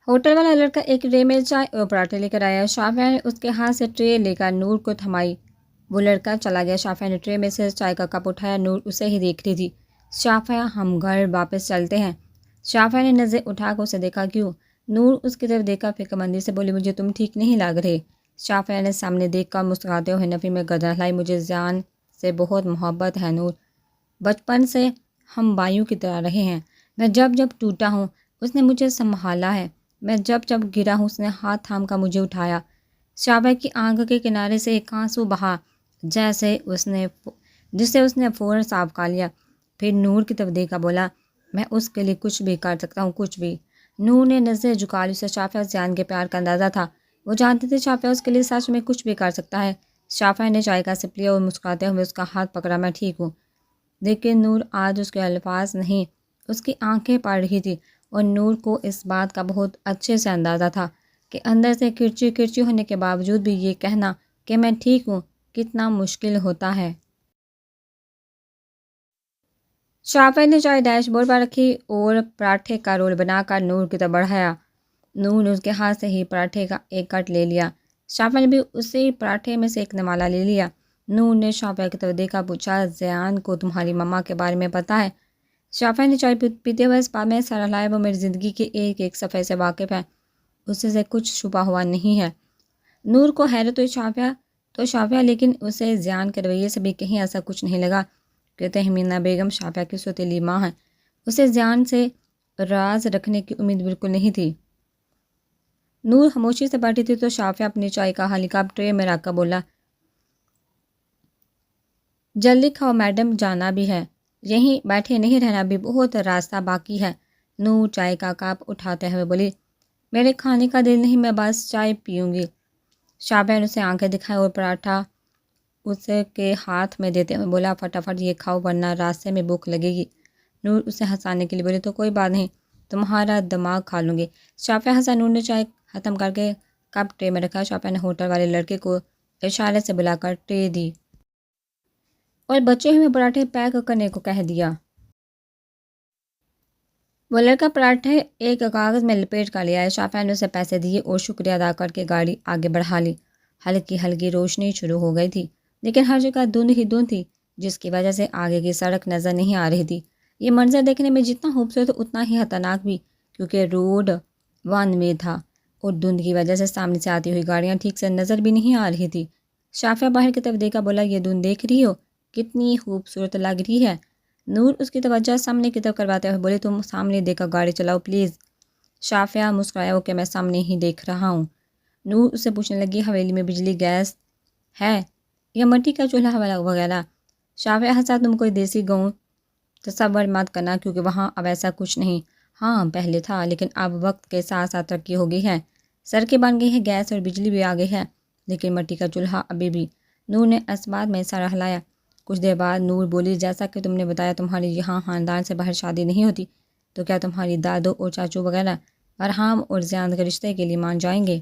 Hotel والا لڑکا ایک ٹرے میں چائے اور پراٹھے لے کر آیا۔ شافعہ نے اس کے ہاتھ سے ٹرے لے کر نور کو تھمائی۔ وہ لڑکا چلا گیا۔ شافعہ نے ٹرے میں سے چائے کا کپ اٹھایا۔ نور اسے ہی دیکھ رہی تھی۔ شافعہ ہم گھر واپس چلتے ہیں۔ شافعہ نے نظر اٹھا کر اسے دیکھا۔ کیوں؟ نور اس کی طرف دیکھا، فکر مندی سے بولی، مجھے تم ٹھیک نہیں لگ رہے۔ شافعہ نے سامنے دیکھ کر مسکراتے ہوئے نفی میں گردن ہلائی۔ مجھے زیان سے بہت محبت ہے نور، بچپن سے ہم بھائیوں کی طرح رہے ہیں۔ میں جب جب ٹوٹا ہوں اس نے مجھے سنبھالا ہے، میں جب جب گرا ہوں اس نے ہاتھ تھام کر مجھے اٹھایا۔ شافعہ کی آنکھ کے کنارے سے ایک آنسو بہا جسے اس نے فوراً صاف کر لیا۔ پھر نور کی طرف دیکھا، بولا، میں اس کے لیے کچھ بھی کر سکتا ہوں، کچھ بھی۔ نور نے نظر جھکا لی۔ اسے شافعہ زیان کے پیار کا اندازہ تھا۔ وہ جانتے تھے شافعہ اس کے لیے سچ میں کچھ بھی کر سکتا ہے۔ شافعہ نے چائے کا سپ لیا اور مسکراتے ہوئے اس کا ہاتھ پکڑا۔ میں ٹھیک ہوں۔ لیکن نور آج اس کے الفاظ نہیں، اس کی آنکھیں پڑھ رہی تھی، اور نور کو اس بات کا بہت اچھے سے اندازہ تھا کہ اندر سے کرچی کرچی ہونے کے باوجود بھی یہ کہنا کہ میں ٹھیک ہوں کتنا مشکل ہوتا ہے۔ شافعہ نے چائے ڈیش بورڈ پر رکھی اور پراٹھے کا رول بنا کر نور کی طرف بڑھایا۔ نور نے اس کے ہاتھ سے ہی پراٹھے کا ایک کٹ لے لیا۔ شافعہ نے بھی اسی پراٹھے میں سے ایک نوالا لے لیا۔ نور نے شافعہ کی طرف دیکھا، پوچھا، زیان کو تمہاری ماما کے بارے میں پتہ ہے؟ شافعہ نے چائے پیتے ہوئے اس بات میں سر ہلایا، وہ میری زندگی کے ایک ایک صفحے سے واقف ہے، اس سے کچھ چھپا ہوا نہیں ہے۔ نور کو حیرت ہوئی، شافعہ لیکن اسے زیان کے رویے سے بھی کہیں ایسا کچھ نہیں لگا کہ تہمینہ بیگم شافعہ کی سوتیلی ماں ہے۔ اسے زیان سے راز رکھنے کی امید بالکل نہیں تھی۔ نور خاموشی سے بیٹھی تھی تو شافعہ اپنی چائے کا خالی کپ ٹرے میں رکھ کر بولا، جلدی کھاؤ میڈم، جانا بھی ہے، یہیں بیٹھے نہیں رہنا، بھی بہت راستہ باقی ہے۔ نور چائے کا کپ اٹھاتے ہوئے بولی، میرے کھانے کا دل نہیں، میں بس چائے پیوں گی۔ شافعہ نے اسے آنکھیں دکھائی اور پراٹھا اس کے ہاتھ میں دیتے ہوئے بولا، فٹافٹ یہ کھاؤ ورنہ راستے میں بھوک لگے گی۔ نور اسے ہنسانے کے لیے بولی، تو کوئی بات نہیں، تمہارا دماغ کھا لوں گی۔ شافعہ ہنسا۔ نور نے چائے ختم کر کے کپ ٹرے میں رکھا۔ شافعہ نے ہوٹل والے لڑکے کو اشارے سے بلا کر ٹرے دی اور بچے ہوئے پراٹھے پیک کرنے کو کہہ دیا۔ وہ لڑکا پراٹھے ایک کاغذ میں لپیٹ کر لے آیا۔ شافعہ نے اسے پیسے دیے اور شکریہ ادا کر کے گاڑی آگے بڑھا لی۔ ہلکی ہلکی روشنی شروع ہو گئی تھی، لیکن ہر جگہ دھند ہی دھند تھی، جس کی وجہ سے آگے کی سڑک نظر نہیں آ رہی تھی۔ یہ منظر دیکھنے میں جتنا خوبصورت اتنا ہی خطرناک بھی، کیونکہ روڈ ون وے تھا اور دھند کی وجہ سے سامنے سے آتی ہوئی گاڑیاں ٹھیک سے نظر بھی نہیں آ رہی تھی۔ شافعہ باہر کی طرف دیکھا، بولا، یہ دھند دیکھ رہی ہو کتنی خوبصورت لگ رہی ہے؟ نور اس کی توجہ سامنے کی طرف کرواتے ہوئے بولے، تم سامنے دیکھ کر گاڑی چلاؤ پلیز۔ شافعہ مسکرایا، اوکے، میں سامنے ہی دیکھ رہا ہوں۔ نور اس سے پوچھنے لگی، حویلی میں بجلی گیس ہے یا مٹی کا چولہا وغیرہ؟ شافعہ ہنسا، تم کوئی دیسی گاؤں تصور مت کرنا، کیونکہ وہاں اب ایسا کچھ نہیں۔ ہاں پہلے تھا، لیکن اب وقت کے ساتھ ساتھ ترقی ہو گئی ہے، سڑکیں بن گئی ہیں، گیس اور بجلی بھی آ گئی ہے، لیکن مٹی کا چولہا ابھی بھی۔ نور نے اس بات میں سر ہلایا۔ کچھ دیر بعد نور بولی، جیسا کہ تم نے بتایا تمہاری یہاں خاندان سے باہر شادی نہیں ہوتی، تو کیا تمہاری دادو اور چاچو وغیرہ ارحام اور زیان کے رشتے کے لیے مان جائیں گے؟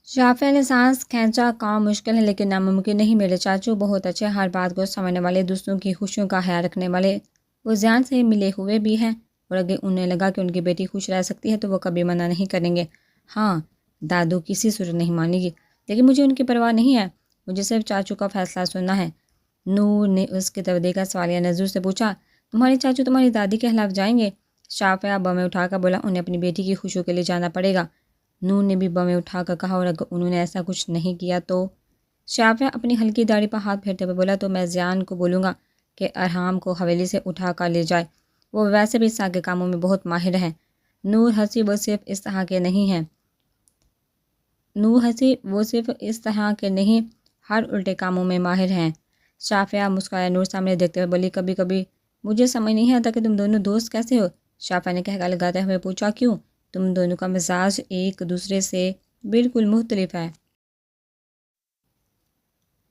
شافعہ نے سانس کھینچا، کام مشکل ہے لیکن ناممکن نہیں، میرے چاچو بہت اچھے، ہر بات کو سمجھنے والے، دوسروں کی خوشیوں کا خیال رکھنے والے، وہ زیان سے ملے ہوئے بھی ہیں، اور اگر انہیں لگا کہ ان کی بیٹی خوش رہ سکتی ہے تو وہ کبھی منع نہیں کریں گے۔ ہاں، دادو کسی صورت نہیں مانے گی، لیکن مجھے ان کی پرواہ نہیں ہے، مجھے صرف چاچو کا فیصلہ سننا ہے۔ نور نے اس کی طرف دیکھا، سوالیہ نظر سے پوچھا، تمہارے چاچو تمہاری دادی کے خلاف جائیں گے؟ شافعہ بمیں اٹھا کر بولا، انہیں اپنی بیٹی کی خوشیوں کے لیے جانا پڑے گا۔ نور نے بھی بمیں اٹھا کر کہا، اور اگر انہوں نے ایسا کچھ نہیں کیا تو؟ شافعہ اپنی ہلکی داڑھی پر ہاتھ پھیرتے ہوئے بولا، تو میں زیان کو بولوں گا کہ ارحام کو حویلی سے اٹھا کر لے جائے، وہ ویسے بھی اس طرح کے کاموں میں بہت ماہر ہیں۔ نور ہنسی، وہ صرف اس طرح کے نہیں، ہر الٹے کاموں میں ماہر ہیں۔ شافعہ مسکرایا۔ نور سامنے دیکھتے ہوئے بولی، کبھی کبھی مجھے سمجھ نہیں آتا کہ تم دونوں دوست کیسے ہو۔ شافعہ نے کہہ لگاتے ہوئے پوچھا، کیوں؟ تم دونوں کا مزاج ایک دوسرے سے بالکل مختلف ہے۔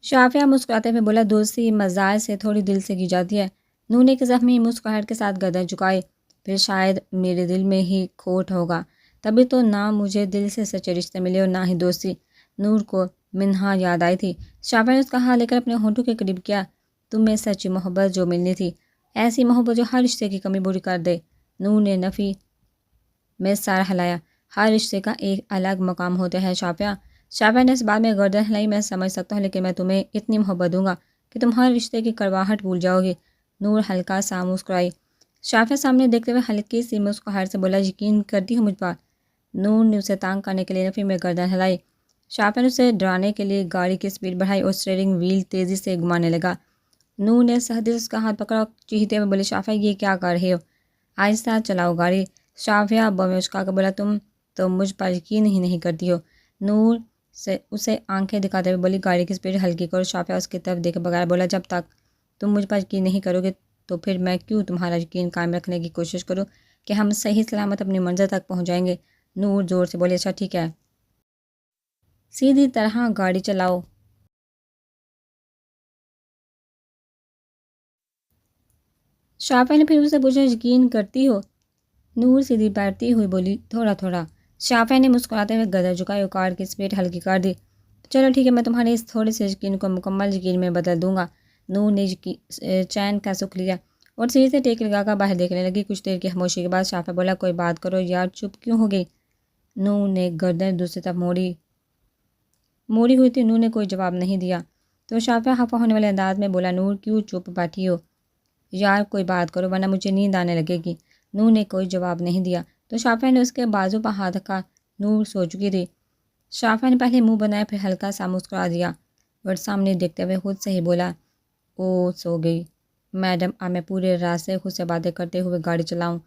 شافعہ مسکراتے ہوئے بولا، دوستی مزاج سے تھوڑی دل سے کی جاتی ہے۔ نور نے ایک زخمی مسکراہٹ کے ساتھ گردن جھکائی، پھر شاید میرے دل میں ہی کھوٹ ہوگا، تبھی تو نہ مجھے دل سے سچے رشتے ملے اور نہ ہی دوستی۔ نور کو منہا یاد آئی تھی۔ شافعہ نے اس کا ہاتھ لے کر اپنے ہونٹوں کے قریب کیا، تم میں سچی محبت جو ملنی تھی، ایسی محبت جو ہر رشتے کی کمی پوری کر دے۔ نور نے نفی میں سر ہلایا۔ ہر رشتے کا ایک الگ مقام ہوتا ہے شافعہ۔ شافعہ نے اس بات میں گردن ہلائی، میں سمجھ سکتا ہوں، لیکن میں تمہیں اتنی محبت دوں گا کہ تم ہر رشتے کی کڑواہٹ بھول جاؤ گے۔ نور ہلکا سا مسکرائی۔ شافعہ سامنے دیکھتے ہوئے ہلکی سی مسکراہٹ سے بولا، یقین کرتی ہو مجھ پر؟ نور نے اسے تانگ کرنے کے لیے نفی میں گردن ہلائی۔ شافعہ نے اسے ڈرانے کے لیے گاڑی کی سپیڈ بڑھائی اور اسٹیئرنگ وہیل تیزی سے گھمانے لگا۔ نور نے سختی سے اس کا ہاتھ پکڑا اور چیختے ہوئے بولے، شافعہ یہ کیا کر رہے ہو؟ آہستہ چلاؤ گاڑی۔ شافعہ بوں میں اچکا کر بولا، تم تو مجھ پر یقین ہی نہیں کرتی ہو۔ نور سے اسے آنکھیں دکھاتے ہوئے بولی، گاڑی کی سپیڈ ہلکی کرو۔ شافعہ اس کی طرف دیکھے بغیر بولا، جب تک تم مجھ پر یقین نہیں کرو گے تو پھر میں کیوں تمہارا یقین قائم رکھنے کی کوشش کروں کہ ہم صحیح سلامت اپنی منزل تک پہنچ جائیں گے۔ نور زور سے بولے، اچھا ٹھیک ہے، سیدھی طرح گاڑی چلاؤ۔ شافعہ نے پھر اسے پوچھا، یقین کرتی ہو؟ نور سیدھی بیٹھتی ہوئی بولی، تھوڑا تھوڑا۔ شافعہ نے مسکراتے ہوئے گردن جھکائی اور کار کی سپیڈ ہلکی کر دی۔ چلو ٹھیک ہے، میں تمہارے اس تھوڑے سے یقین کو مکمل یقین میں بدل دوں گا۔ نور نے چین کا سکھ لیا اور سیڑھی سے ٹیک لگا کر باہر دیکھنے لگی۔ کچھ دیر کی خاموشی کے بعد شافعہ بولا، کوئی بات کرو یار، چپ کیوں ہو گئی؟ نور نے گردن دوسری طرف موڑی ہوئی تھی۔ نور نے کوئی جواب نہیں دیا تو شافعہ خفا ہونے والے انداز میں بولا، نور کیوں چپ بیٹھی ہو؟ یار کوئی بات کرو ورنہ مجھے نیند آنے لگے گی۔ نور نے کوئی جواب نہیں دیا تو شافعہ نے اس کے بازو پر ہاتھ رکھا۔ نور سو چکی تھی۔ شافعہ نے پہلے منہ بنایا، پھر ہلکا سا مسکرا دیا اور سامنے دیکھتے ہوئے خود سے ہی بولا، او سو گئی میڈم، اب میں پورے راستے خود سے باتیں کرتے ہوئے گاڑی چلاؤں؟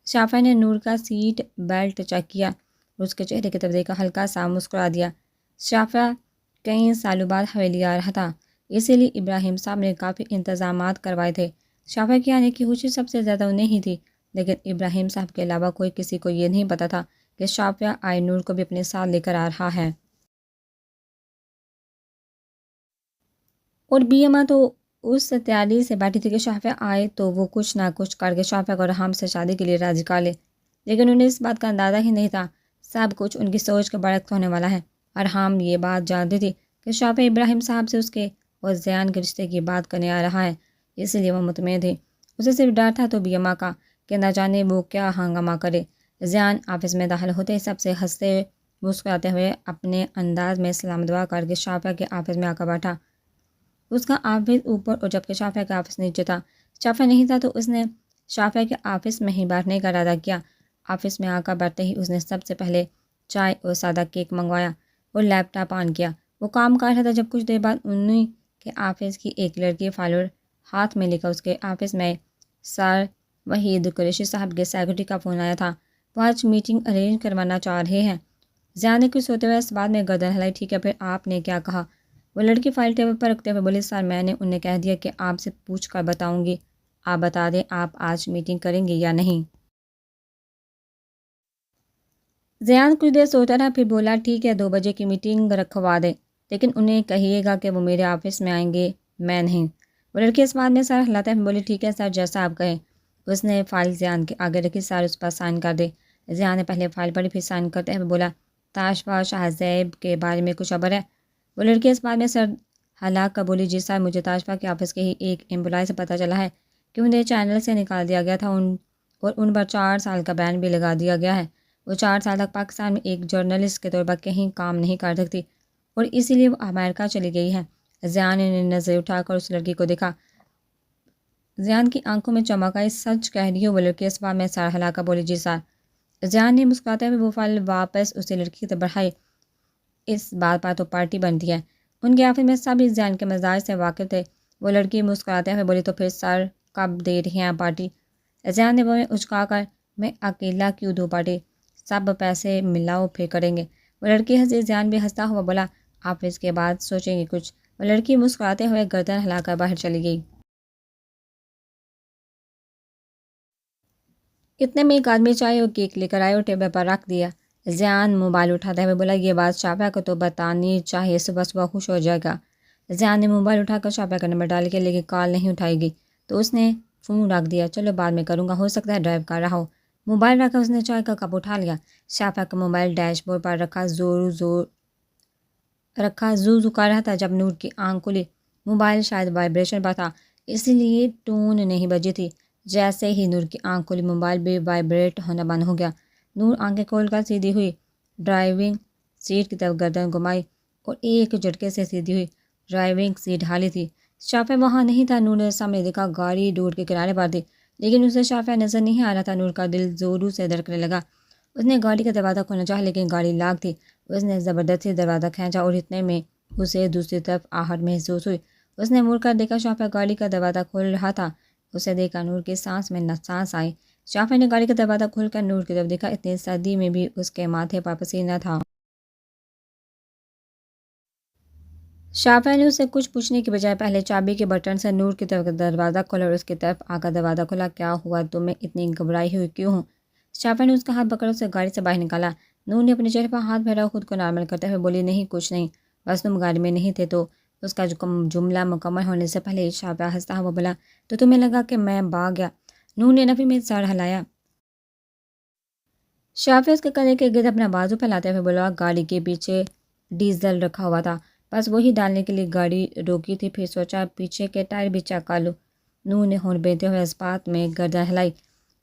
شافعہ نے نور کا سیٹ بیلٹ چیک کیا اور اس کے چہرے کی طرف دیکھا، ہلکا سا مسکرا دیا۔ شافعہ کئی سالوں بعد حویلی آ رہا تھا، اسی لیے ابراہیم صاحب نے کافی انتظامات کروائے تھے۔ شافعہ کی آنے کی خوشی سب سے زیادہ انہیں ہی تھی، لیکن ابراہیم صاحب کے علاوہ کوئی کسی کو یہ نہیں پتہ تھا کہ شافعہ آئے نور کو بھی اپنے ساتھ لے کر آ رہا ہے۔ اور بی اماں تو اس تیاری سے بیٹھی تھی کہ شافعہ آئے تو وہ کچھ نہ کچھ کر کے شافعہ کو رحم سے شادی کے لیے راضی کر لے، لیکن انہیں اس بات کا اندازہ ہی نہیں تھا سب کچھ ان کی سوچ کے برعکس ہونے والا ہے۔ اور ہم یہ بات جانتی تھی کہ شافعہ ابراہیم صاحب سے اس کے اور زیان کے رشتے کی بات کرنے آ رہا ہے، اس لیے وہ مطمئن تھی۔ اسے صرف ڈر تھا تو بی اماں کا کہ نہ جانے وہ کیا ہنگامہ کرے۔ زیان آفس میں داخل ہوتے ہی سب سے ہنستے مسکراتے ہوئے اپنے انداز میں سلام دعا کر کے شافعہ کے آفس میں آ کر بیٹھا۔ اس کا آفس اوپر اور جبکہ شافعہ کا آفس نیچے تھا۔ شافعہ نہیں تھا تو اس نے شافعہ کے آفس میں ہی بیٹھنے کا ارادہ کیا۔ آفس میں آ کر بیٹھتے ہی اس نے سب سے پہلے چائے اور سادہ کیک منگوایا اور لیپ ٹاپ آن کیا۔ وہ کام کر رہا تھا جب کچھ دیر بعد انہیں کے آفس کی ایک لڑکی فائل ہاتھ میں لے کر اس کے آفس میں سر وحید قریشی صاحب کے سیکرٹری کا فون آیا تھا۔ وہ آج میٹنگ ارینج کروانا چاہ رہے ہیں۔ زیان نے کچھ سوتے ہوئے اس بات میں گردن ہلائی، ٹھیک ہے، پھر آپ نے کیا کہا؟ وہ لڑکی فائل ٹیبل پر رکھتے ہوئے بولی، سر میں نے انہیں کہہ دیا کہ آپ سے پوچھ کر بتاؤں گی، آپ بتا دیں آپ آج میٹنگ کریں گے یا نہیں۔ زیان کچھ دیر سوتا رہا، پھر بولا، ٹھیک ہے 2 بجے کی میٹنگ رکھوا دیں، لیکن انہیں کہیے گا کہ وہ میرے آفس میں آئیں گے، میں نہیں۔ وہ لڑکی اس بات میں سر ہلاتے ہوئے بولی، ٹھیک ہے سر، جیسا آپ کہیں۔ اس نے فائل زیان کے آگے رکھی، سر اس پر سائن کر دے۔ زیان نے پہلے فائل پڑھی پھر سائن کرتے ہوئے بولا، تاشفا شاہ زیب کے بارے میں کچھ خبر ہے؟ وہ لڑکی اس بات میں سر ہلا کر بولی، جی سر، مجھے تاشفا کے آفس کے ہی ایک امپلائی سے پتہ چلا ہے کہ انہیں چینل سے نکال دیا گیا تھا اور ان پر 4 سال کا بین بھی لگا دیا گیا ہے۔ وہ 4 سال تک پاکستان میں ایک جرنلسٹ کے طور پر کہیں کام نہیں کر سکتی اور اسی لیے وہ امریکہ چلی گئی ہے۔ زیان نے نظر اٹھا کر اس لڑکی کو دیکھا۔ زیان کی آنکھوں میں چمک آئی، سچ کہہ رہی ہو؟ وہ لڑکی اس بات میں سر ہلا کر بولی، جی سر۔ زیان نے مسکراتے ہوئے وہ فائل واپس اسی لڑکی کی طرف بڑھائی، اس بات پر تو پارٹی بنتی ہے۔ ان کے آفس میں سب اس زیان کے مزاج سے واقف تھے۔ وہ لڑکی مسکراتے ہوئے بولی، تو پھر سر کب دے رہی ہیں پارٹی؟ زیان نے وہ اچکا کر، میں اکیلا کیوں دوں پارٹی، سب پیسے ملاؤ پھر کریں گے۔ وہ لڑکی ہنسی، زیان بھی ہنستا ہوا بولا، آفس کے بعد سوچیں گے کچھ۔ وہ لڑکی مسکراتے ہوئے گردن ہلا کر باہر چلی گئی۔ اتنے میں ایک آدمی چائے اور کیک لے کر آئے اور ٹیبل پر رکھ دیا۔ زیان موبائل اٹھاتے ہوئے بولا، یہ بات شافعہ کو تو بتانی چاہیے، صبح صبح خوش ہو جائے گا۔ زیان نے موبائل اٹھا کر شافعہ کا نمبر ڈال کے، لیکن کال نہیں اٹھائے گی تو اس نے فون رکھ دیا، چلو بعد میں کروں گا، ہو سکتا ہے ڈرائیو کر رہا ہو۔ موبائل رکھ کر اس نے چائے کا کپ اٹھا لیا۔ شافعہ کا موبائل ڈیش بورڈ پر رکھا زو زو کر رہا تھا جب نور کی آنکھ کھلی۔ موبائل شاید وائبریشن پر تھا، اسی لیے ٹون نہیں بجی تھی۔ جیسے ہی نور کی آنکھ کھلی موبائل بھی وائبریٹ ہونا بند ہو گیا۔ نور آنکھیں کھول کر سیدھی ہوئی، ڈرائیونگ سیٹ کی طرف گردن گھمائی اور ایک جھٹکے سے سیدھی ہوئی۔ ڈرائیونگ سیٹ خالی تھی، شافعہ وہاں نہیں تھا۔ نور نے سامنے دیکھا، گاڑی روڈ کے کنارے پر تھی، لیکن اسے شافعہ نظر نہیں آ رہا تھا۔ نور کا دل زوروں سے دھڑکنے لگا۔ اس نے گاڑی کا دروازہ کھولنا چاہا لیکن گاڑی لاک تھی۔ اس نے زبردستی دروازہ کھینچا اور اتنے میں اسے دوسری طرف آہٹ محسوس ہوئی۔ اس نے مڑ کر دیکھا، شافعہ گاڑی کا دروازہ کھول رہا تھا۔ اسے دیکھا نور کی سانس میں سانس آئی۔ شافعہ نے گاڑی کا دروازہ کھول کر نور کی طرف دیکھا، اتنی سردی میں بھی اس کے ماتھے پر پسینہ تھا۔ شافعہ نے اسے کچھ پوچھنے کی بجائے پہلے چابی کے بٹن سے نور کی طرف دروازہ کھولا اور اس کی طرف آ کر دروازہ کھولا۔ کیا ہوا، تمہیں اتنی گھبرائی ہوئی کیوں ہو؟ شافعہ نے اس کا ہاتھ پکڑ اسے گاڑی سے باہر نکالا۔ نور نے اپنے چہرے پر ہاتھ پھیرا، خود کو نارمل کرتے ہوئے بولی، نہیں کچھ نہیں، بس تم گاڑی میں نہیں تھے تو۔ اس کا جملہ مکمل ہونے سے پہلے شافعہ ہنستا ہوا بولا، تو تمہیں لگا کہ میں بھاگ گیا؟ نور نے نفی میں سر ہلایا۔ شافعہ اس کے کندھے کے گرد اپنا بازو پھیلاتے ہوئے بولا، گاڑی کے پیچھے ڈیزل رکھا ہوا تھا، بس وہی ڈالنے کے لیے گاڑی روکی تھی، پھر سوچا پیچھے کے ٹائر بھی چیک کر لوں۔ نور نے ہونٹ بھیجتے ہوئے اس بات میں گردن ہلائی۔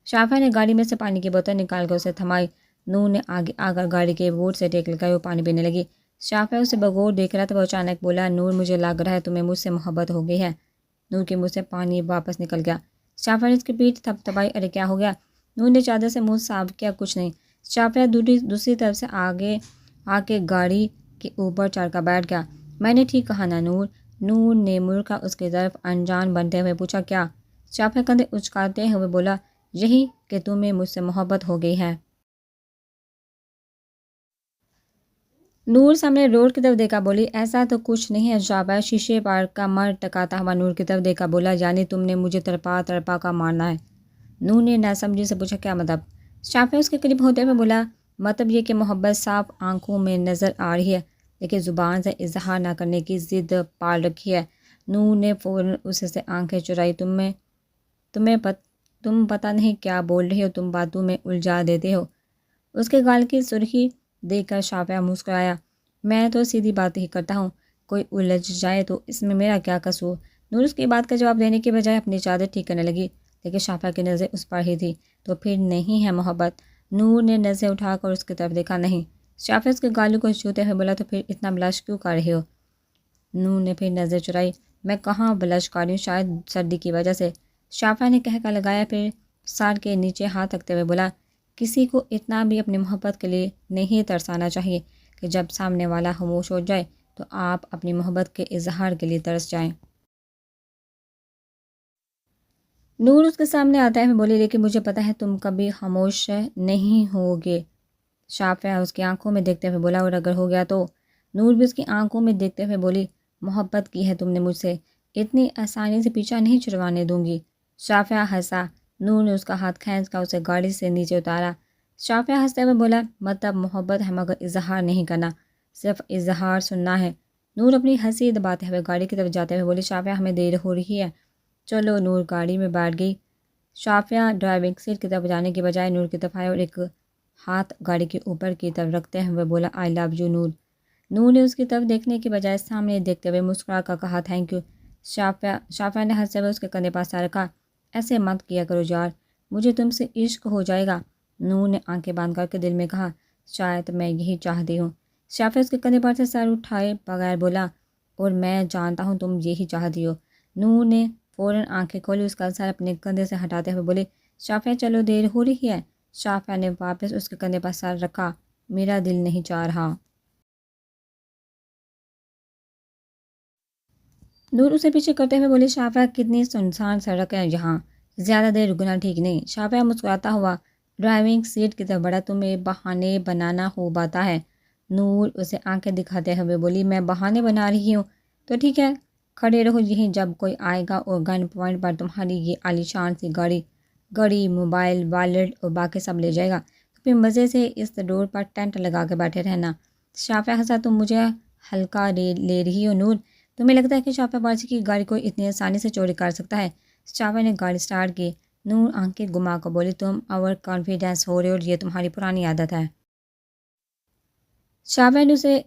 شافعہ نے گاڑی میں سے پانی کی بوتل نکال کر اسے تھمائی۔ نور نے آگے آ کر گاڑی کے بوٹ سے ٹیک لگائی اور پانی پینے لگی۔ شافعہ اسے بغور دیکھ رہا تھا۔ وہ اچانک بولا، نور مجھے لگ رہا ہے تمہیں مجھ سے محبت ہو گئی ہے۔ نور کے منہ سے پانی واپس نکل گیا۔ شافعہ نے اس کی پیٹھ تھپتھپائی، ارے کیا ہو گیا؟ نور نے چادر سے منہ صاف کیا، کچھ نہیں۔ شافعہ دوسری طرف سے آگے آ کے گاڑی کے اوپر چڑھ کر بیٹھ گیا۔ میں نے ٹھیک کہا نا نور؟ نور نے مڑ کر اس کی طرف انجان بنتے ہوئے پوچھا، کیا؟ شافعہ کندھے اچکاتے ہوئے بولا، یہی کہ تمہیں مجھ سے محبت ہو گئی ہے۔ نور سامنے روڈ کی طرف دیکھا، بولی، ایسا تو کچھ نہیں ہے۔ شافعہ شیشے پر کمر ٹکاتا ہوا نور کی طرف دیکھا، بولا، یعنی تم نے مجھے تڑپا تڑپا کر مارنا ہے؟ نور نے ناسمجھی سے پوچھا، کیا مطلب؟ شافعہ اس کے قریب ہوتے ہوئے بولا، مطلب یہ کہ محبت صاف آنکھوں میں نظر آ رہی ہے لیکن زبان سے اظہار نہ کرنے کی ضد پال رکھی ہے۔ نور نے فوراً اسے سے آنکھیں چرائی، تم پتہ نہیں کیا بول رہی ہو، تم باتوں میں الجھا دیتے ہو۔ اس کے گال کی سرخی دیکھ کر شافعہ مسکرایا، میں تو سیدھی بات ہی کرتا ہوں، کوئی الجھ جائے تو اس میں میرا کیا قصور؟ نور اس کی بات کا جواب دینے کے بجائے اپنی چادر ٹھیک کرنے لگی، لیکن شافعہ کی نظر اس پر ہی تھی۔ تو پھر نہیں ہے محبت؟ نور نے نظریں اٹھا کر اس کی طرف دیکھا، نہیں۔ شافعہ اس کے گالوں کو چھوتے ہوئے بولا، تو پھر اتنا بلش کیوں کر رہے ہو؟ نور نے پھر نظر چرائی، میں کہاں بلش کر رہی ہوں، شاید سردی کی وجہ سے۔ شافعہ نے کہہ کر لگایا، پھر سر کے نیچے ہاتھ رکھتے ہوئے بولا، کسی کو اتنا بھی اپنی محبت کے لیے نہیں ترسانا چاہیے کہ جب سامنے والا خاموش ہو جائے تو آپ اپنی محبت کے اظہار کے لیے ترس جائیں۔ نور اس کے سامنے آتا ہے بولی، لیکن مجھے پتہ ہے تم کبھی خاموش نہیں ہوگے۔ شافعہ اس کی آنکھوں میں دیکھتے ہوئے بولا، اور اگر ہو گیا تو؟ نور بھی اس کی آنکھوں میں دیکھتے ہوئے بولی، محبت کی ہے تم نے مجھ سے، اتنی آسانی سے پیچھا نہیں چھڑوانے دوں گی۔ شافعہ ہنسا۔ نور نے اس کا ہاتھ کھینچ کر اسے گاڑی سے نیچے اتارا۔ شافعہ ہنستے ہوئے بولا، مطلب محبت ہے مگر اظہار نہیں کرنا، صرف اظہار سننا ہے۔ نور اپنی ہنسی دباتے ہوئے گاڑی کی طرف جاتے ہوئے بولی، شافعہ ہمیں دیر ہو رہی ہے، چلو۔ نور گاڑی میں بیٹھ گئی۔ شافعہ ڈرائیونگ سیٹ کی طرف جانے کی بجائے نور کی طرف آیا اور ایک ہاتھ گاڑی کے اوپر کی طرف رکھتے ہوئے بولا، آئی لو یو نور۔ نور نے اس کی طرف دیکھنے کی بجائے سامنے دیکھتے ہوئے مسکرا کر کہا، تھینک یو۔ شافعہ نے ہنستے ہوئے اس کے کندھے پر سر رکھا، ایسے مت کیا کرو یار، مجھے تم سے عشق ہو جائے گا۔ نور نے آنکھیں باندھ کر کے دل میں کہا، شاید میں یہی چاہتی ہوں۔ شافعہ اس کے کندھے پر سے سر اٹھائے بغیر بولا، اور میں جانتا ہوں تم یہی چاہتی ہو۔ نور نے فوراً آنکھیں کھولی، اس کا سر اپنے کندھے سے ہٹاتے ہوئے بولے، شافعہ چلو دیر ہو رہی ہے۔ شافعہ نے واپس اس کے کندھے پر سر رکھا، میرا دل نہیں چاہ رہا۔ نور اسے پیچھے کرتے ہوئے بولے، شافعہ کتنی سنسان سڑک ہے یہاں، زیادہ دیر رکنا ٹھیک نہیں۔ شافعہ مسکراتا ہوا ڈرائیونگ سیٹ کی طرف بڑھا، تمہیں بہانے بنانا خوب آتا ہے۔ نور اسے آنکھیں دکھاتے ہوئے بولی، میں بہانے بنا رہی ہوں؟ تو ٹھیک ہے، کھڑے رہو یہیں، جب کوئی آئے گا اور گن پوائنٹ پر تمہاری یہ عالی شان سی گاڑی، موبائل، والیٹ اور باقی سب لے جائے گا تو پھر مزے سے اس روڈ پر ٹینٹ لگا کے بیٹھے رہنا۔ شافعہ ہنسا، تم مجھے ہلکا لے رہی ہو نور؟ تمہیں لگتا ہے کہ شافعہ بارسی کی گاڑی کو اتنی آسانی سے چوری کر سکتا ہے؟ شافعہ نے گاڑی سٹارٹ کی۔ نور آنکھیں گھما کر بولی، تم اوور کانفیڈنس ہو رہے ہو اور یہ تمہاری پرانی عادت ہے۔ شافعہ نے اسے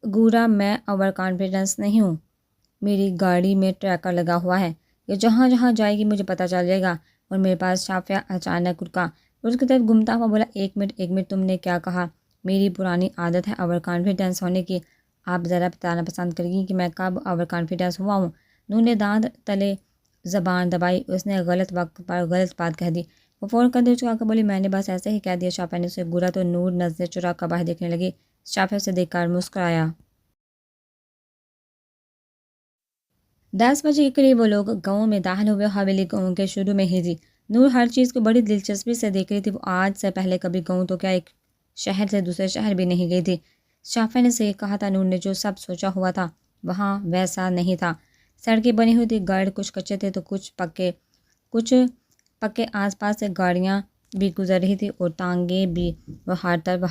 گورا، میں اوور کانفیڈنس نہیں ہوں، میری گاڑی میں ٹریکر لگا ہوا ہے، یہ جہاں جہاں جائے گی مجھے پتہ چل جائے گا اور میرے پاس شافیہ اچانک رکا اور اس کی طرف گھومتا ہوا بولا، ایک منٹ تم نے کیا کہا؟ میری پرانی عادت ہے اوور کانفیڈنس ہونے کی، آپ ذرا بتانا پسند کریں گی کہ میں کب اوور کانفیڈنس ہوا ہوں؟ نور نے دانت تلے زبان دبائی، اس نے غلط وقت پر غلط بات کہہ دی۔ وہ فوراً قدم چکا کر بولی، میں نے بس ایسے ہی کہہ دیا۔ شافیہ نے اسے گورا تو نور نظریں چرا کر باہر دیکھنے لگی۔ شافیہ اسے دیکھ کر مسکرایا۔ 10 بجے کے قریب وہ لوگ گاؤں میں داخل ہوئے۔ حویلی گاؤں کے شروع میں ہی تھی۔ نور ہر چیز کو بڑی دلچسپی سے دیکھ رہی تھی۔ وہ آج سے پہلے کبھی گاؤں تو کیا ایک شہر سے دوسرے شہر بھی نہیں گئی تھی۔ شافیہ نے صحیح کہا تھا، نور نے جو سب سوچا ہوا تھا وہاں ویسا نہیں تھا۔ سڑکیں بنی ہوئی تھی، گھر کچھ کچے تھے تو کچھ پکے آس پاس سے گاڑیاں بھی گزر رہی تھی اور ٹانگیں بھی، وہ ہر طرف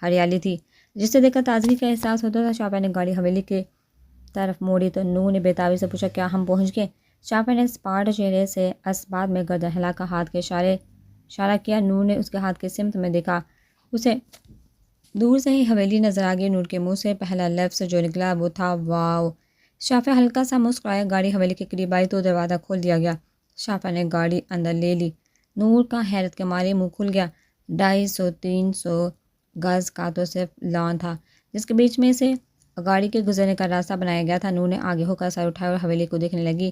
ہریالی تھی جس سے دیکھ کر تازگی کا احساس ہوتا تھا۔ شافیہ نے گاڑی حویلی کے طرف موڑی تو نور نے بےتابی سے پوچھا، کیا ہم پہنچ گئے؟ شافیہ نے اسپاٹ چہرے سے اسباب میں گردن ہلا کر ہاتھ کے اشارہ کیا۔ نور نے اس کے ہاتھ کی سمت میں دیکھا، اسے دور سے ہی حویلی نظر آ گئی۔ نور کے منہ سے پہلا لفظ جو نکلا وہ تھا، واو۔ شافیہ ہلکا سا مسکرایا۔ گاڑی حویلی کے قریب آئی تو دروازہ کھول دیا گیا۔ شافیہ نے گاڑی اندر لے لی۔ نور کا حیرت کے مارے منہ کھل گیا۔ 250-300 گز کا تو صرف لان تھا جس کے بیچ میں سے گاڑی کے گزرنے کا راستہ بنایا گیا تھا۔ نور نے آگے ہو کر سر اٹھایا اور حویلی کو دیکھنے لگی۔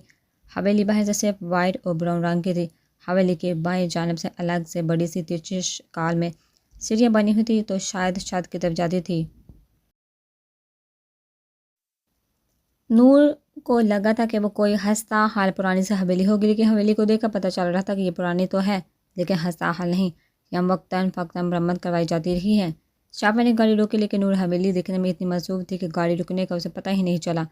حویلی باہر سے صرف وائٹ اور براؤن رنگ کی تھی۔ حویلی کے بائیں جانب سے الگ سے بڑی سی ترچھی شکال میں سیڑھیاں بنی ہوئی تھی تو شاید چھت کی طرف جاتی تھی۔ نور کو لگا تھا کہ وہ کوئی ہستہ حال پرانی سے حویلی ہوگی، لیکن حویلی کو دیکھ کر پتہ چل رہا تھا کہ یہ پرانی تو ہے لیکن ہستہ حال نہیں، یہاں وقتاً فوقتاً مرمت کروائی جاتی رہی ہے۔ شافیہ نے گاڑی روکی لیکن نور حویلی دیکھنے میں اتنی مصروف تھی کہ گاڑی رکنے کا اسے پتہ ہی نہیں چلا۔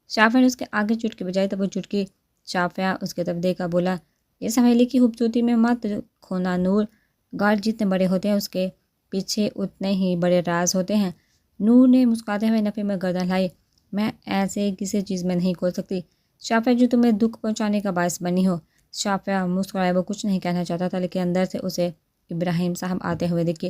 شافیہ نے اس کے آگے چٹکی بجائی تو وہ چٹکی۔ شافیہ اس کی طرف دیکھا، بولا، اس حویلی کی خوبصورتی میں مت کھونا نور، گھر جتنے بڑے ہوتے ہیں اس کے پیچھے اتنے ہی بڑے راز ہوتے ہیں۔ نور نے مسکراتے ہوئے نفی میں گردن ہلائی، میں ایسے کسی چیز میں نہیں کھو سکتی شافیہ جو تمہیں دکھ پہنچانے کا باعث بنی ہو۔ شافیہ مسکرایا، وہ کچھ نہیں کہنا چاہتا تھا لیکن اندر سے اسے ابراہیم صاحب آتے ہوئے دکھے۔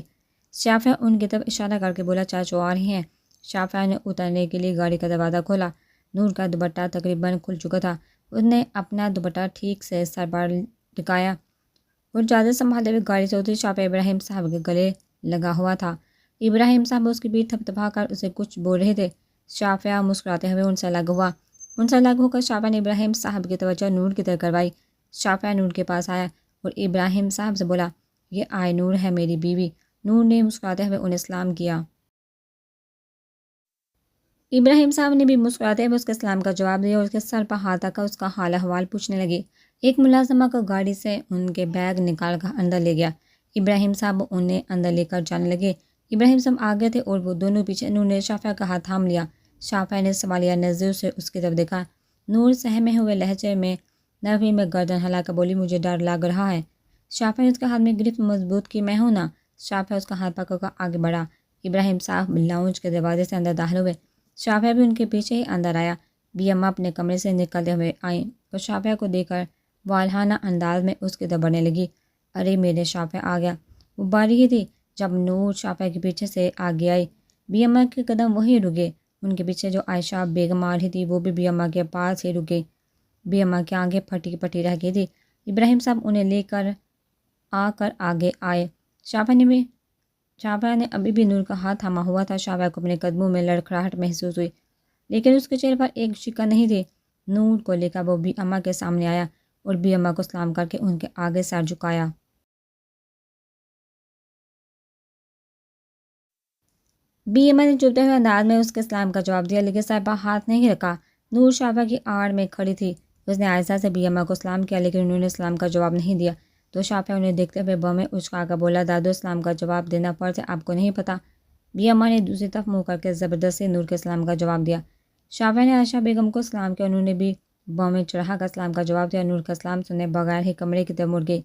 شافیہ ان کی طرف اشارہ کر کے بولا، چاچو آ رہے ہیں۔ شافیہ نے اترنے کے لیے گاڑی کا دروازہ کھولا۔ نور کا دوپٹہ تقریباً کھل چکا تھا۔ اس نے اپنا دوپٹہ ٹھیک سے سر پر ٹکایا اور چادر سنبھالتے ہوئے گاڑی سے اتری۔ شافیہ ابراہیم صاحب کے گلے لگا ہوا تھا۔ ابراہیم صاحب اس کی پیٹھ تھپتھپا کر اسے کچھ بول رہے تھے۔ شافیہ مسکراتے ہوئے ان سے الگ ہو کر شافیہ نے ابراہیم صاحب کی توجہ نور کی طرف کروائی۔ شافیہ نور کے پاس آیا اور ابراہیم صاحب سے بولا، یہ آئے نور ہے میری بیوی۔ نور نے مسکراتے ہوئے انہیں سلام کیا۔ ابراہیم صاحب نے بھی مسکراتے ہوئے اس کے سلام کا جواب دیا اور اس کے سر پر ہاتھ رکھ کر اس کا حال احوال پوچھنے لگی۔ ایک ملازمہ کو گاڑی سے ان کے بیگ نکال کر اندر لے گیا۔ ابراہیم صاحب انہیں اندر لے کر جانے لگے۔ ابراہیم صاحب آگے تھے اور وہ دونوں پیچھے۔ نور نے شافیہ کا ہاتھ تھام لیا۔ شافیہ نے سوالیہ نظروں سے اس کی طرف دیکھا۔ نور سہمے ہوئے لہجے میں نرمی میں گردن ہلا کر بولی، مجھے ڈر لگ رہا ہے۔ شافیہ نے اس کے ہاتھ میں گرفت مضبوط کی، میں ہوں نا۔ شافیہ اس کا ہاتھ پکڑ کر آگے بڑھا۔ ابراہیم صاحب لاؤنج کے دروازے سے اندر داخل ہوئے۔ شافیہ بھی ان کے پیچھے ہی اندر آیا۔ بی اماں اپنے کمرے سے نکلتے ہوئے آئیں اور شافیہ کو دیکھ کر والہانہ انداز میں اس کی طرف بڑھنے لگی۔ ارے میرے شافیہ آ گیا۔ وہ باری ہی تھی جب نور شافیہ کے پیچھے سے آگے آئی۔ بی اماں کے قدم وہی رکے۔ ان کے پیچھے جو عائشہ بیگم آ رہی تھی وہ بھی بی اماں کے پاس ہی رکے۔ بی اماں کی آنکھیں پھٹی پھٹی رہ گئی تھی۔ ابراہیم صاحب انہیں لے کر آگے آئے۔ شافیہ نے ابھی بھی نور کا ہاتھ تھاما ہوا تھا۔ شافیہ کو اپنے قدموں میں لڑکھڑاہٹ محسوس ہوئی لیکن اس کے چہرے پر ایک شکن نہیں تھی۔ نور کو لے کر وہ بی اماں کے سامنے آیا اور بی اماں کو سلام کر کے ان کے آگے سر جھکایا۔ بی اماں نے چبھتے ہوئے انداز میں اس کے سلام کا جواب دیا لیکن سر پر ہاتھ نہیں رکھا۔ نور شافیہ کی آڑ میں کھڑی تھی۔ اس نے آہستہ سے بی اماں کو سلام کیا لیکن انہوں نے سلام کا جواب نہیں دیا تو شافیہ انہیں دیکھتے ہوئے بہمیں اچکا کر بولا، دادو سلام کا جواب دینا فرض ہے، آپ کو نہیں پتہ؟ بی اماں نے دوسری طرف منہ کر کے زبردستی نور کے سلام کا جواب دیا۔ شافیہ نے عائشہ بیگم کو سلام کیا، انہوں نے بھی بہمیں چڑھا کر سلام کا جواب دیا۔ نور کا سلام سننے بغیر ہی کمرے کی طرف مڑ گئی۔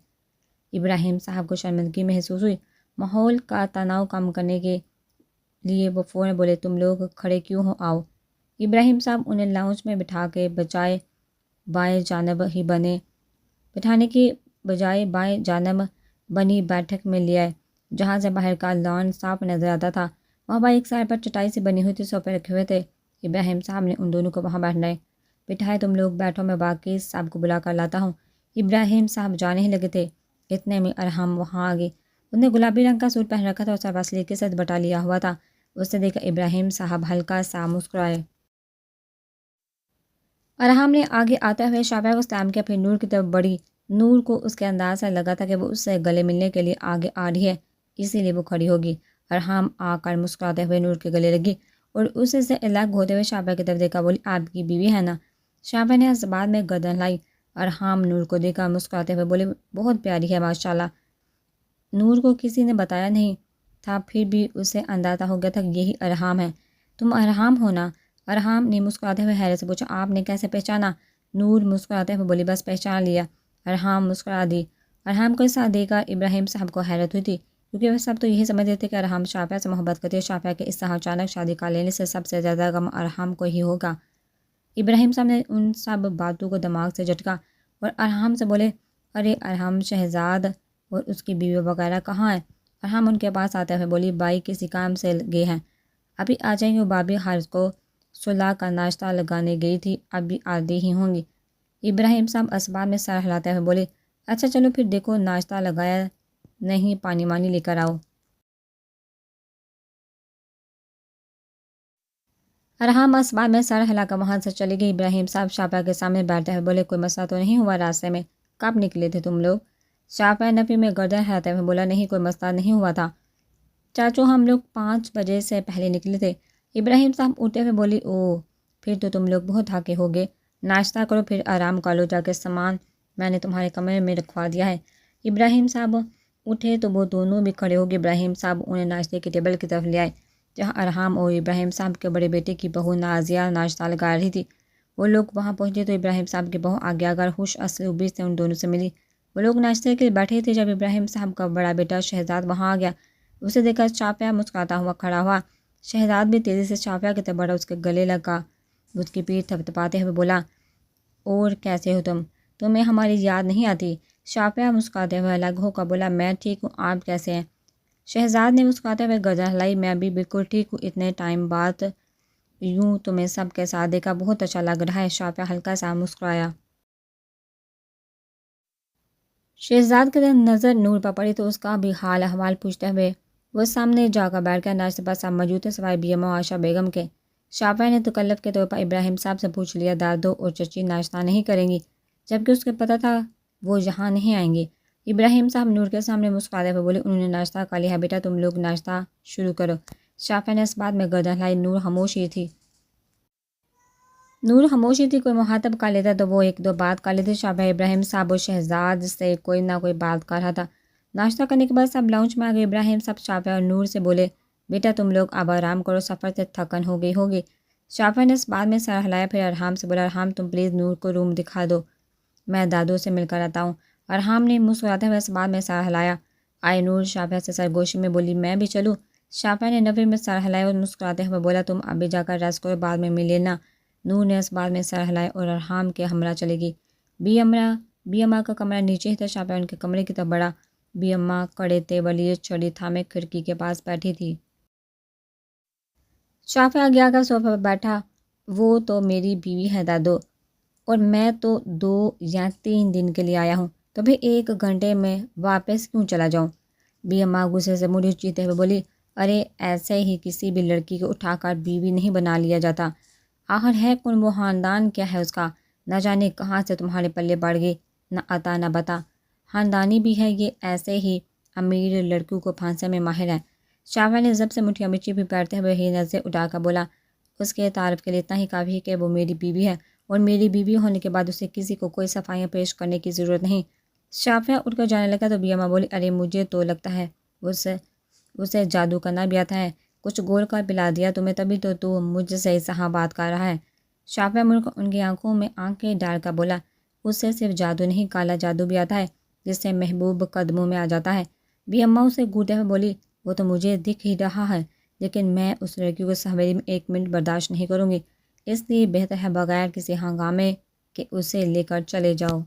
ابراہیم صاحب کو شرمندگی محسوس ہوئی۔ ماحول کا تناؤ کم کرنے کے لیے وہ فوراً بولے، تم لوگ کھڑے کیوں ہو، آؤ۔ ابراہیم صاحب انہیں لاؤنج میں بٹھانے کی بجائے بائیں جانب بنی بیٹھک میں لے آئے جہاں سے باہر کا لان صاف نظر آتا تھا۔ وہاں پر ایک سائڈ پر چٹائی سے بنی ہوئی تھی، صوفے رکھے ہوئے تھے۔ ابراہیم صاحب نے ان دونوں کو وہاں بٹھائے، تم لوگ بیٹھو، میں باقی سب کو بلا کر لاتا ہوں۔ ابراہیم صاحب جانے ہی لگے تھے، اتنے میں ارحم وہاں آ گئی۔ انہوں نے گلابی رنگ کا سوٹ پہن رکھا تھا اور سر وسیلے کے ساتھ بٹا لیا ہوا تھا۔ اسے دیکھ کر ابراہیم صاحب ہلکا سا مسکرائے۔ ارحم نے آگے آتے ہوئے شافعہ کو سلام کیا، پھر نور کی طرف بڑھی۔ نور کو اس کے انداز سے لگا تھا کہ وہ اس سے گلے ملنے کے لیے آگے آ رہی ہے، اسی لیے وہ کھڑی ہوگی۔ ارحم آ کر مسکراتے ہوئے نور کے گلے لگی اور اسے سے الگ ہوتے ہوئے شافعہ کی طرف دیکھا، بولی آپ کی بیوی ہے نا؟ شافعہ نے اس بات میں گردن ہلائی۔ ارحم نور کو دیکھا مسکراتے ہوئے بولے بہت پیاری ہے ماشاءاللہ۔ نور کو کسی نے بتایا نہیں تھا، پھر بھی اسے اندازہ ہو گیا تھا کہ یہی ارحم ہے۔ تم ارحم ہو نا؟ ارحم نے مسکراتے ہوئے حیرت سے پوچھا۔ آپ نے کیسے پہچانا؟ نور مسکراتے ہوئے بولی بس پہچان لیا۔ ارحم مسکرا دی۔ ارحم کو ساتھ دے کر ابراہیم صاحب کو حیرت ہوئی تھی، کیونکہ وہ سب تو یہی سمجھتے تھے کہ ارحم شافعہ سے محبت کرتی ہے۔ شافعہ کے اس طرح اچانک شادی کا لینے سے سب سے زیادہ غم ارحم کو ہی ہوگا۔ ابراہیم صاحب نے ان سب باتوں کو دماغ سے جھٹکا اور ارحم سے بولے ارے ارحم شہزاد اور اس کی بیوی وغیرہ کہاں ہے؟ ارحم ان کے پاس آتے ہوئے بولی بائی کسی کام سے گئے ہیں، ابھی آ جائیں گے۔ وہ بابی حارث کو صلح کا ناشتہ لگانے گئی تھی، ابھی آدھی ہی ہوں گی۔ ابراہیم صاحب اسباب میں سر ہلاتے ہوئے بولے اچھا چلو پھر دیکھو ناشتہ لگایا نہیں، پانی وانی لے کر آؤ۔ ارحم اسباب میں سر ہلا کر وہاں سے چلی گئی۔ ابراہیم صاحب شافعہ کے سامنے بیٹھتے ہوئے بولے کوئی مسئلہ تو نہیں ہوا راستے میں؟ کب نکلے تھے تم لوگ؟ شافعہ نفی میں گردن ہلاتے ہوئے بولا نہیں کوئی مسئلہ نہیں ہوا تھا چاچو، ہم لوگ 5 بجے سے پہلے نکلے تھے۔ ابراہیم صاحب اٹھتے ہوئے بولی او پھر تو تم لوگ بہت تھکے ہوگے، ناشتہ کرو پھر آرام کر لو، جا کے سامان میں نے تمہارے کمرے میں رکھوا دیا ہے۔ ابراہیم صاحب اٹھے تو وہ دونوں بھی کھڑے ہو گئے۔ ابراہیم صاحب انہیں ناشتے کی ٹیبل کی طرف لے آئے، جہاں ارحم اور ابراہیم صاحب کے بڑے بیٹے کی بہو نازیہ ناشتہ لگا رہی تھی۔ وہ لوگ وہاں پہنچے تو ابراہیم صاحب کی بہو آگے آ کر خوش اسلوبی سے ان دونوں سے ملی۔ وہ لوگ ناشتے کے لیے بیٹھے تھے جب ابراہیم صاحب کا بڑا بیٹا شہزاد وہاں آ گیا۔ اسے دیکھ کر شافعہ مسکراتا ہوا کھڑا ہوا۔ شہزاد بھی تیزی سے شافعہ کی طرف بڑھا، اس کے گلے لگا، اس کی پیٹھ تھپتھپاتے ہوئے بولا اور کیسے ہو تم؟ تمہیں ہماری یاد نہیں آتی؟ شافعہ مسکراتے ہوئے الگ ہو کر بولا میں ٹھیک ہوں، آپ کیسے ہیں؟ شہزاد نے مسکراتے ہوئے گردن ہلائی، میں بھی بالکل ٹھیک ہوں، اتنے ٹائم بعد یوں تمہیں سب کے ساتھ دیکھا بہت اچھا لگ رہا ہے۔ شافعہ ہلکا سا مسکرایا۔ شہزاد کی طرف نظر نور پر پڑی تو اس کا بھی حال احوال پوچھتے ہوئے وہ سامنے جا کر بیٹھ گیا۔ ناشتے پر سب موجود تھے سوائے بی اما عائشہ بیگم کے۔ شافعہ نے تکلف کے طور پر ابراہیم صاحب سے پوچھ لیا دادو اور چچی ناشتہ نہیں کریں گی، جبکہ اس کو پتہ تھا وہ یہاں نہیں آئیں گے۔ ابراہیم صاحب نور کے سامنے مسکراتے ہوئے بولے انہوں نے ناشتہ کر لیا ہے، بیٹا تم لوگ ناشتہ شروع کرو۔ شافعہ نے اس بات میں گردن ہلائی۔ نور خاموشی تھی۔ کوئی مخاطب کر لیتا تو وہ ایک دو بات کر لیتے۔ شافعہ ابراہیم صاحب اور شہزاد سے کوئی نہ کوئی بات کر رہا تھا۔ ناشتہ کرنے کے بعد سب لاؤنج میں آ گئے۔ ابراہیم صاحب شافعہ اور نور سے بولے بیٹا تم لوگ اب آرام کرو، سفر سے تھکن ہو گئی ہوگی۔ شافعہ نے اس بات میں سر ہلایا، پھر ارحم سے بولا ارحم تم پلیز نور کو روم دکھا دو، میں دادو سے مل کر آتا ہوں۔ ارحم نے مسکراتے ہوئے اس بات میں سر ہلایا۔ آئے نور شافعہ سے سرگوشی میں بولی میں بھی چلوں؟ شافعہ نے نفی میں سر ہلایا اور مسکراتے ہوئے بولا تم ابھی جا کر ریسٹ کرو، بعد میں مل لینا۔ نور نے اس بات میں سر ہلایا اور ارحم کے ہمراہ چلے گی۔ بی اما کا کمرہ نیچے ہی تھا۔ شافعہ ان کے کمرے کی طرف بڑھا۔ بی اما کڑے تیولیے چھڑی تھامے کھڑکی کے پاس بیٹھی تھی۔ شافعہ گیا کر صوفے پر بیٹھا۔ وہ تو میری بیوی ہے دادو، اور میں تو 2 یا 3 دن کے لیے آیا ہوں، تو پھر 1 گھنٹے میں واپس کیوں چلا جاؤں؟ بی اما غصے سے منہ چیتے ہوئے بولی ارے ایسے ہی کسی بھی لڑکی کو اٹھا کر بیوی نہیں بنا لیا جاتا، آخر ہے کون، وہ خاندان کیا ہے اس کا، نہ جانے کہاں سے تمہارے پلے پڑ گئی، نہ عطا نہ بتا، خاندانی بھی ہے یہ، ایسے ہی امیر لڑکیوں کو پھانسے میں ماہر ہے۔ شافعہ نے ضبط سے مٹھیاں بچی بھی پھیرتے ہوئے ہی نظریں اٹھا کر بولا اس کے تعارف کے لیے اتنا ہی کافی ہے کہ وہ میری بیوی ہے، اور میری بیوی ہونے کے بعد اسے کسی کو کوئی صفائیاں پیش کرنے کی ضرورت نہیں۔ شافعہ اٹھ کر جانے لگا تو بی اما بولی ارے مجھے تو لگتا ہے اسے جادو کرنا بھی آتا ہے، کچھ گول کر پلا دیا تمہیں، تبھی تو مجھ سے صحاح بات کر رہا ہے۔ شافعہ مڑ کر ان کی آنکھوں میں آنکھیں ڈال کر بولا اسے صرف جادو نہیں کالا جادو بھی آتا ہے، جس سے محبوب قدموں میں آ جاتا ہے۔ بی اما اسے گھورتے ہوئے بولی وہ تو مجھے دکھ ہی رہا ہے، لیکن میں اس لڑکی کو حویلی میں 1 منٹ برداشت نہیں کروں گی، اس لیے بہتر ہے بغیر کسی ہنگامے کہ اسے لے کر چلے جاؤ۔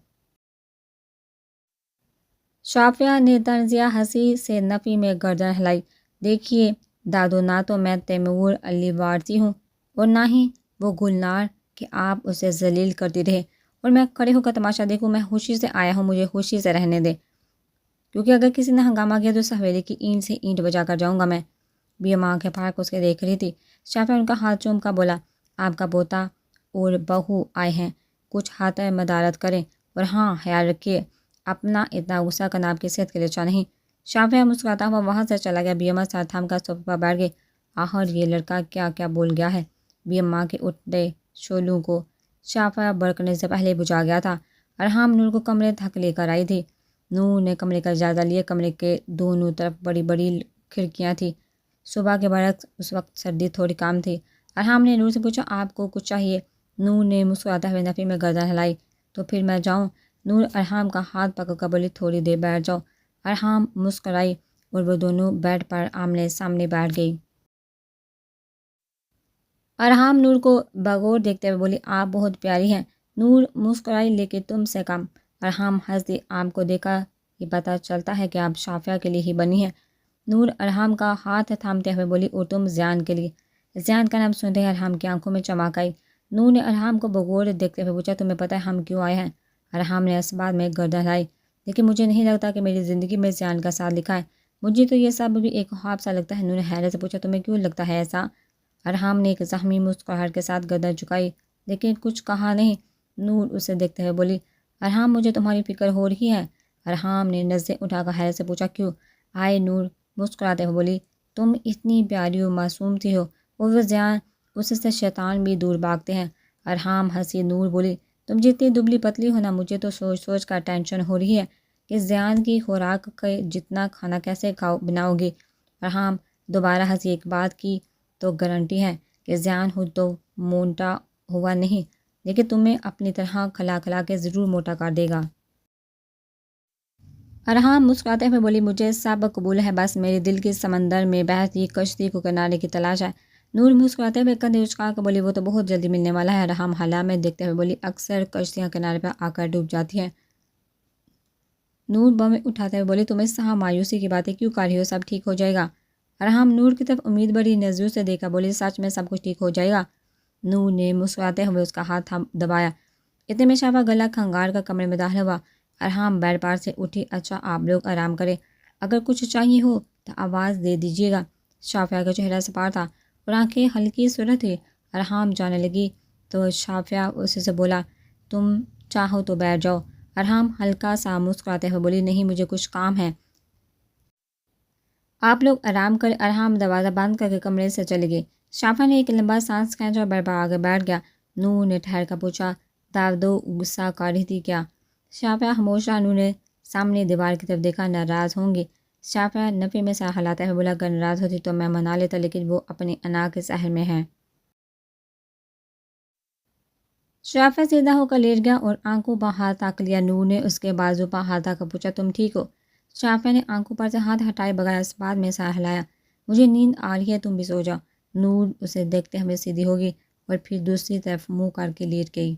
شافعہ نے طنزیہ ہنسی سے نفی میں گردن ہلائی۔ دیکھیے دادو، نہ تو میں تیمور علی وارثی ہوں اور نہ ہی وہ گلنار کہ آپ اسے ذلیل کرتی رہے، اور میں کھڑے ہو کر تماشا دیکھوں؟ میں خوشی سے آیا ہوں، مجھے خوشی سے رہنے دے، کیونکہ اگر کسی نے ہنگامہ کیا تو اس حویلی کی اینٹ سے اینٹ بجا کر جاؤں گا میں۔ بیگم آنکھیں پھاڑ کر اس کے دیکھ رہی تھی۔ شافعہ ان کا ہاتھ چوم کر بولا، آپ کا پوتا اور بہو آئے ہیں، کچھ ہاتھ مدارت کریں، اور ہاں خیال رکھیے اپنا، اتنا غصہ کرنا آپ کی صحت کے لیے اچھا نہیں۔ شافعہ مسکراتا ہوا وہاں سے چلا گیا۔ بیگم ساتھ تھام کر صوفے پر بیٹھ گئی۔ آخر یہ لڑکا کیا کیا بول گیا ہے؟ بیگم ماں کے اٹھتے شعلوں کو شافعہ بھڑکنے سے پہلے بجھا گیا تھا۔ ارحام نور کو کمرے تک لے کر آئی تھی۔ نور نے کمرے کا جائزہ لیا۔ کمرے کے دونوں طرف بڑی بڑی کھڑکیاں تھیں۔ صبح کے برعکس اس وقت سردی تھوڑی کم تھی۔ ارحام نے نور سے پوچھا، آپ کو کچھ چاہیے؟ نور نے مسکراتے ہوئے نفی میں گردن ہلائی۔ تو پھر میں جاؤں؟ نور ارحام کا ہاتھ پکڑ کر بولی، تھوڑی دیر بیٹھ جاؤ۔ ارحام مسکرائی اور وہ دونوں بیڈ پر آمنے سامنے بیٹھ گئی۔ ارحام نور کو بغور دیکھتے ہوئے بولی، آپ بہت پیاری ہیں۔ نور مسکرائی، لیکن تم سے کم۔ ارحام ہنس دی، آپ کو دیکھا یہ پتہ چلتا ہے کہ آپ شافعہ کے لیے ہی بنی ہیں۔ نور ارحام کا ہاتھ تھامتے ہوئے بولی، اور تم زیان کے لیے۔ زیان کا نام سنتے ہی ارحام کی آنکھوں میں چمک آئی۔ نور نے ارحام کو بغور دیکھتے ہوئے پوچھا، تمہیں پتہ ہے ہم کیوں آئے ہیں؟ ارحام نے اس بات میں گردن ہلائی، لیکن مجھے نہیں لگتا کہ میری زندگی میں زیان کا ساتھ لکھا ہے، مجھے تو یہ سب بھی ایک خواب سا لگتا ہے۔ نور نے حیرت سے پوچھا، تمہیں کیوں لگتا ہے ایسا؟ ارحام نے ایک زخمی مسکراہٹ کے ساتھ گردن جھکائی، لیکن کچھ کہا نہیں۔ نور اسے دیکھتے ہوئے بولی، ارحام مجھے تمہاری فکر ہو رہی ہے۔ ارحام نے نظریں اٹھا کر حیرت سے پوچھا، کیوں؟ آئے نور مسکراتے ہوئے بولی، تم اتنی پیاری و معصوم سی ہو، اور وہ زیان، اس سے شیطان بھی دور بھاگتے ہیں۔ ارحام ہنسی۔ نور بولی، تم جتنی دبلی پتلی ہو نا، مجھے تو سوچ سوچ کر ٹینشن ہو رہی ہے کہ زیان کی خوراک کے جتنا کھانا کیسے بناؤ گی۔ ارحام دوبارہ ہنسی، ایک بات کی تو گارنٹی ہے کہ زیان خود تو موٹا ہوا نہیں، لیکن تمہیں اپنی طرح کھلا کھلا کے ضرور موٹا کر دے گا۔ ارحام مسکراتے ہوئے بولی، مجھے سب قبول ہے، بس میرے دل کے سمندر میں بہتی کشتی کو کنارے کی تلاش ہے۔ نور مسکراتے ہوئے کندھے اچکا کر بولی، وہ تو بہت جلدی ملنے والا ہے۔ ارحام حالہ میں دیکھتے ہوئے بولی، اکثر کشتیاں کنارے پر آ کر ڈوب جاتی ہیں۔ نور بمیں اٹھاتے ہوئے بولی، تم اس طرح مایوسی کی باتیں کیوں کر رہی ہو؟ سب ٹھیک ہو جائے گا۔ ارحام نور کی طرف امید بڑی نظروں سے دیکھا، بولی، سچ میں سب کچھ ٹھیک ہو جائے گا؟ نور نے مسکراتے ہوئے اس کا ہاتھ دبایا۔ اتنے میں شافعہ گلا کھنگار کر کمرے میں داخل ہوا۔ ارحام بیڈ پر سے اٹھی، اچھا آپ لوگ آرام کریں، اگر کچھ چاہیے ہو تو آواز دے دیجیے گا۔ شافعہ کا چہرہ سپار تھا اور آنکھیں ہلکی سرخ تھی۔ ارحام جانے لگی تو شافعہ اسے سے بولا، تم چاہو تو بیٹھ جاؤ۔ ارحام ہلکا سا مسکراتے ہوئے بولی، نہیں مجھے کچھ کام ہے، آپ لوگ آرام کریں۔ ارحام دروازہ بند کر کے کمرے سے چلے گئے۔ شافعہ نے ایک لمبا سانس کھینچا اور بیڈ پر آگے بیٹھ گیا۔ نور نے ٹھہر کر پوچھا، داودو غصہ کر رہی تھی کیا؟ شافعہ خاموش رہا۔ نور نے سامنے دیوار کی طرف دیکھا، ناراض ہوں گی؟ شافعہ نفی میں سر ہلاتے ہوئے بولا، اگر ناراض ہوتی تو میں منا لیتا، لیکن وہ اپنی انا کے سحر میں ہے۔ شافعہ سیدھا ہو کر لیٹ گیا اور آنکھوں پر ہاتھ رکھ لیا۔ نور نے اس کے بازو پر ہاتھ رکھ کر پوچھا، تم ٹھیک ہو؟ شافعہ نے آنکھوں پر سے ہاتھ ہٹائے بغیر اس بات میں سر ہلایا، مجھے نیند آ رہی ہے، تم بھی سو جاؤ۔ نور اسے دیکھتے ہوئے سیدھی ہو گئی اور پھر دوسری طرف منہ کر کے لیٹ گئی۔